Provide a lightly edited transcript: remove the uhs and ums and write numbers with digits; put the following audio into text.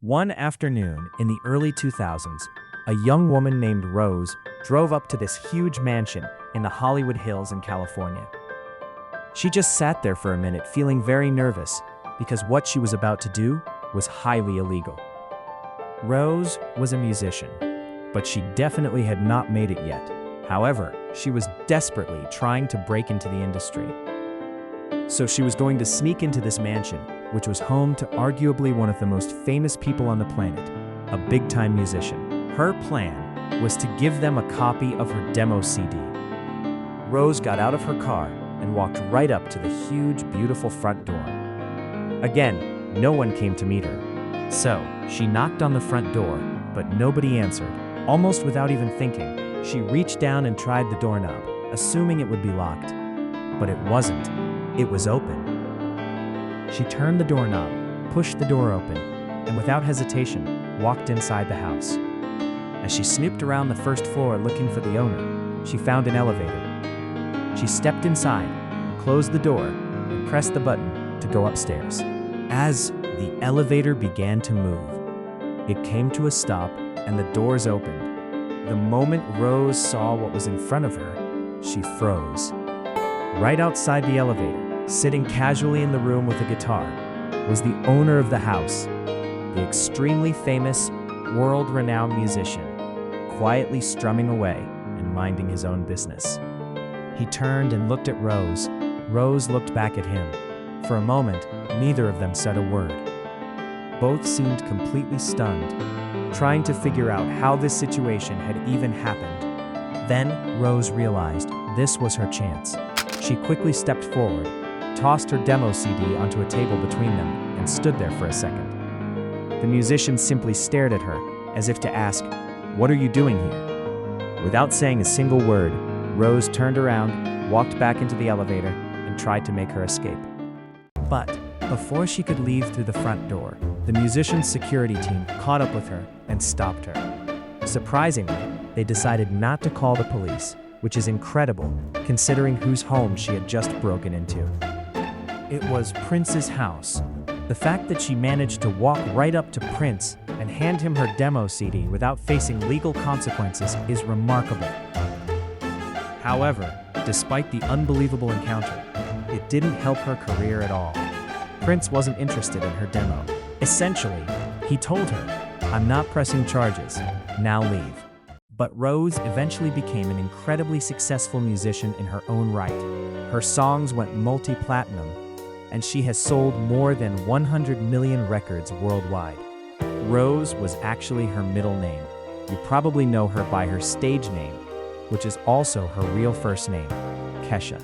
One afternoon in the early 2000s, a young woman named Rose drove up to this huge mansion in the Hollywood Hills in California. She just sat there for a minute feeling very nervous because what she was about to do was highly illegal. Rose was a musician, but she definitely had not made it yet. However, she was desperately trying to break into the industry. So she was going to sneak into this mansion, which was home to arguably one of the most famous people on the planet, a big-time musician. Her plan was to give them a copy of her demo CD. Rose got out of her car and walked right up to the huge, beautiful front door. Again, no one came to meet her. So she knocked on the front door, but nobody answered. Almost without even thinking, she reached down and tried the doorknob, assuming it would be locked. But it wasn't. It was open. She turned the doorknob, pushed the door open, and without hesitation, walked inside the house. As she snooped around the first floor looking for the owner, she found an elevator. She stepped inside, closed the door, and pressed the button to go upstairs. As the elevator began to move, it came to a stop and the doors opened. The moment Rose saw what was in front of her, she froze. Right outside the elevator, sitting casually in the room with a guitar, was the owner of the house, the extremely famous, world-renowned musician, quietly strumming away and minding his own business. He turned and looked at Rose. Rose looked back at him. For a moment, neither of them said a word. Both seemed completely stunned, trying to figure out how this situation had even happened. Then Rose realized this was her chance. She quickly stepped forward, tossed her demo CD onto a table between them, and stood there for a second. The musician simply stared at her, as if to ask, "What are you doing here?" Without saying a single word, Rose turned around, walked back into the elevator, and tried to make her escape. But before she could leave through the front door, the musician's security team caught up with her and stopped her. Surprisingly, they decided not to call the police, which is incredible considering whose home she had just broken into. It was Prince's house. The fact that she managed to walk right up to Prince and hand him her demo CD without facing legal consequences is remarkable. However, despite the unbelievable encounter, it didn't help her career at all. Prince wasn't interested in her demo. Essentially, he told her, "I'm not pressing charges, now leave." But Rose eventually became an incredibly successful musician in her own right. Her songs went multi-platinum, and she has sold more than 100 million records worldwide. Rose was actually her middle name. You probably know her by her stage name, which is also her real first name, Kesha.